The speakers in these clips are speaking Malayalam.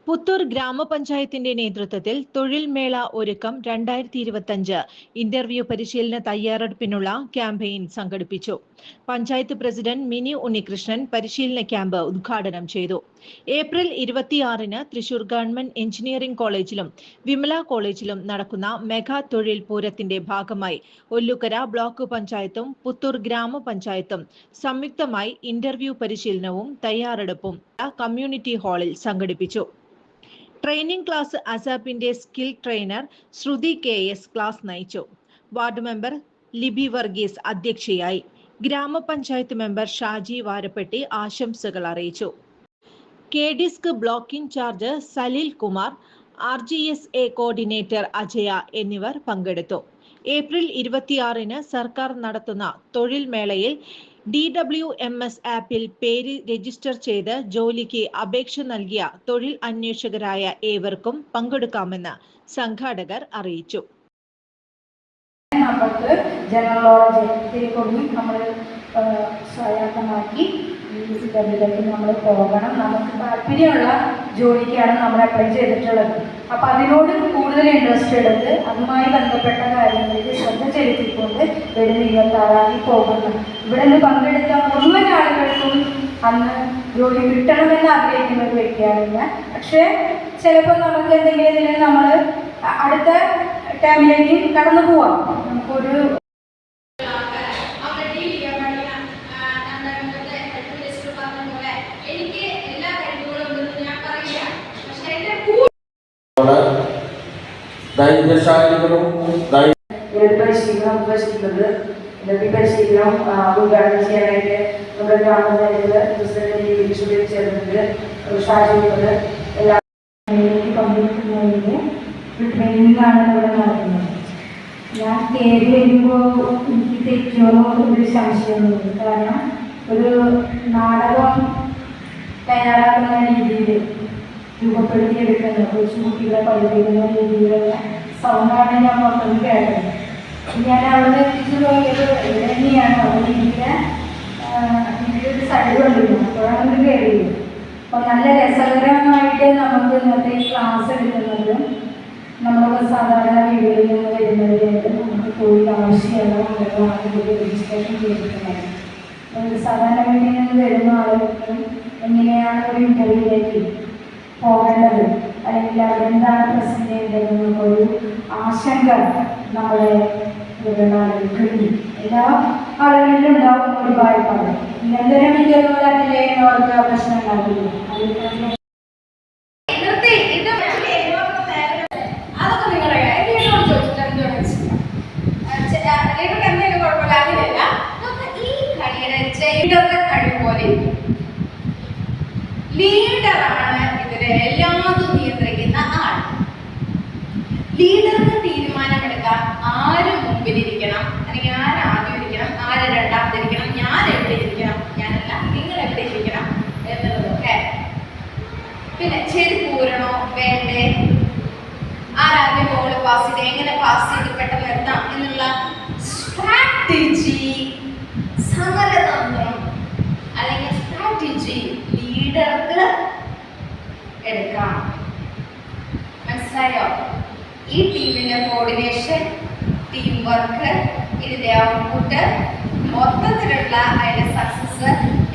പുത്തൂർ ഗ്രാമപഞ്ചായത്തിന്റെ നേതൃത്വത്തിൽ തൊഴിൽ മേള ഒരുക്കം 2025 ഇന്റർവ്യൂ പരിശീലന തയ്യാറെടുപ്പിനുള്ള ക്യാമ്പയിൻ സംഘടിപ്പിച്ചു. പഞ്ചായത്ത് പ്രസിഡന്റ് മിനി ഉണ്ണികൃഷ്ണൻ പരിശീലന ക്യാമ്പ് ഉദ്ഘാടനം ചെയ്തു. ഏപ്രിൽ 26-ന് തൃശൂർ ഗവൺമെന്റ് എഞ്ചിനീയറിംഗ് കോളേജിലും വിമല കോളേജിലും നടക്കുന്ന മെഗാ തൊഴിൽ പൂരത്തിന്റെ ഭാഗമായി ഒല്ലുക്കര ബ്ലോക്ക് പഞ്ചായത്തും പുത്തൂർ ഗ്രാമപഞ്ചായത്തും സംയുക്തമായി ഇന്റർവ്യൂ പരിശീലനവും തയ്യാറെടുപ്പും കമ്മ്യൂണിറ്റി ഹാളിൽ സംഘടിപ്പിച്ചു. ട്രെയിനിംഗ് ക്ലാസ് അസാപ്പിന്റെ skill trainer Sruthi KS class നയിച്ചു. വാർഡ് മെമ്പർ ലിബി വർഗീസ് അധ്യക്ഷയായി. ഗ്രാമപഞ്ചായത്ത് മെമ്പർ ഷാജി വാരപ്പെട്ടി ആശംസകൾ അറിയിച്ചു. KDISC block incharge Salil Kumar, RGSA coordinator Ajaya എന്നിവർ പങ്കെടുത്തു. ഏപ്രിൽ 26-ന് സർക്കാർ നടത്തുന്ന തൊഴിൽ മേളയിൽ DWMS ആപ്പിൽ പേര് രജിസ്റ്റർ ചെയ്ത് ജോലിക്ക് അപേക്ഷ നൽകിയ തൊഴിൽ അന്വേഷകരായ ഏവർക്കും പങ്കെടുക്കാമെന്ന് സംഘാടകർ അറിയിച്ചു. നമുക്ക് ജനറലോളജി നമ്മൾ സ്വായത്തമാക്കി ഇതിലേക്ക് നമ്മൾ പോകണം. നമുക്ക് താല്പര്യമുള്ള ജോലിക്കാണ് നമ്മൾ അപ്ലൈ ചെയ്തിട്ടുള്ളത്. അപ്പം അതിനോട് കൂടുതൽ ഇൻട്രസ്റ്റ് എടുത്ത് അതുമായി ബന്ധപ്പെട്ട കാര്യങ്ങളിൽ ശ്രദ്ധ ചെലുത്തിക്കൊണ്ട് വരുന്ന 26-ാം പോകുന്നു. ഇവിടെ നിന്ന് പങ്കെടുത്ത മുഴുവൻ ആളുകൾക്കും അന്ന് ജോലി കിട്ടണമെന്ന് ആഗ്രഹിക്കുന്ന ഒരു വ്യക്തിയാണ് ഞാൻ. പക്ഷേ ചിലപ്പോൾ നമുക്ക് എന്തെങ്കിലും നമ്മൾ അടുത്ത ടൈമിലേക്ക് കടന്നു പോവാം. നമുക്കൊരു പരിശീലനം ഉദ്ദേശിക്കുന്നത് പരിശീലനം ഉദ്ഘാടനം ചെയ്യാനായിട്ട് നമ്മുടെ ഗ്രാമപഞ്ചായത്ത് പ്രസിഡന്റ് ചേർന്നത് ഷാജിക്കുന്നത് എല്ലാ പങ്കെടുക്കുന്നതിന് ഒരു ട്രെയിനിങ്ങാണ് ഇവിടെ നടക്കുന്നത്. ഞാൻ കയറി വരുമ്പോൾ എനിക്ക് തെറ്റുമോ ഒരു സംശയമൊന്നുമില്ല. കാരണം ഒരു നാടകം തയ്യാറാക്കുന്ന രീതിയിൽ രൂപപ്പെടുത്തിയെടുക്കുന്ന കൊച്ചുകുട്ടികളെ പഠിപ്പിക്കുന്ന രീതിയിലുള്ള സൗണ്ടാണ് ഞാൻ പുറത്തുനിന്ന് കേട്ടത്. ഞാൻ അവിടെ തിരിച്ചു പോയത് ഇവിടെ തന്നെയാണ്. അവിടെ എനിക്ക് ഒരു സൈഡ് കൊണ്ടിരുന്നു. അപ്പോഴാണ് കയറിയത്. അപ്പോൾ നല്ല രസകരമായിട്ട് നമുക്ക് ഇന്നത്തെ ഈ ക്ലാസ് എടുക്കുന്നതും നമ്മളൊക്കെ സാധാരണ വീടുകളിൽ നിന്ന് വരുന്നതിനായിട്ട് നമുക്ക് തൊഴിൽ ആവശ്യമുള്ള ആളുകൾ രജിസ്ട്രേഷൻ ചെയ്തിട്ടുണ്ടായിരുന്നു. സാധാരണ വീട്ടിൽ നിന്ന് വരുന്ന ആളുകൾക്ക് എങ്ങനെയാണ് ഒരു ഇൻ്റർവ്യൂവിലേക്ക് പോകേണ്ടത്, അല്ലെങ്കിൽ അതെന്താണ് പ്രസന്റ് ചെയ്യേണ്ടത് ഒരു ആശങ്ക നമ്മുടെ ആളുകൾക്കുണ്ട്. എല്ലാ ആളുകളിലും ഉണ്ടാവും ഒരു വായ്പാട്. നിരന്തരം ഇതുപോലെ അതിലേക്ക് പ്രശ്നം ഉണ്ടാവില്ല. ലീഡറാണ് ഇതിലെ എല്ലാതും നിയന്ത്രിക്കുന്ന ആൾ. ലീഡർക്ക് തീരുമാനമെടുക്കാൻ ആര് മുമ്പിലിരിക്കണം, അല്ലെങ്കിൽ ആര് ആദ്യം ഇരിക്കണം, ആര് രണ്ടാമതിരിക്കണം, ഞാൻ എവിടെ ഇരിക്കണം, ഞാനല്ല നിങ്ങൾ എവിടെ ഇരിക്കണം എന്നുള്ളതൊക്കെ. പിന്നെ ചെരുപ്പൂരണോ വേണ്ടേ, ആരാദ്യം ബോൾ പാസ് ചെയ്ത് എങ്ങനെ പാസ് ചെയ്ത് പെട്ടെന്ന് എത്താം എന്നുള്ള സ്ട്രാറ്റജി, സമരതന്ത്രം അല്ലെങ്കിൽ സ്ട്രാറ്റജി ലീഡർക്ക് എടുക്കാം. മനസ്സിലായോ? ഈ ടീമിന്റെ കോർഡിനേഷൻ, ടീം വർക്ക്, ഇതിന്റെ ഔട്ട്പുട്ട്, മൊത്തത്തിലുള്ള അതിന്റെ സക്സസ്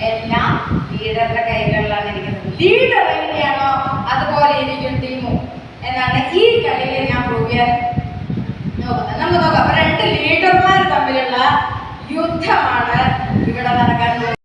എല്ലാം ലീഡറുടെ കൈകളിലാണ് ഇരിക്കുന്നത്. ലീഡർ എങ്ങനെയാണോ അതുപോലെ ഇരിക്കും ടീമും എന്നാണ് ഈ കളിയിൽ ഞാൻ പ്രൂവ് ചെയ്യാൻ നോക്കുന്നത്. നമുക്ക് നോക്കാം. അപ്പൊ 2 ലീഡർമാർ തമ്മിലുള്ള യുദ്ധമാണ് ഇവിടെ നടക്കാൻ പോകുന്നത്.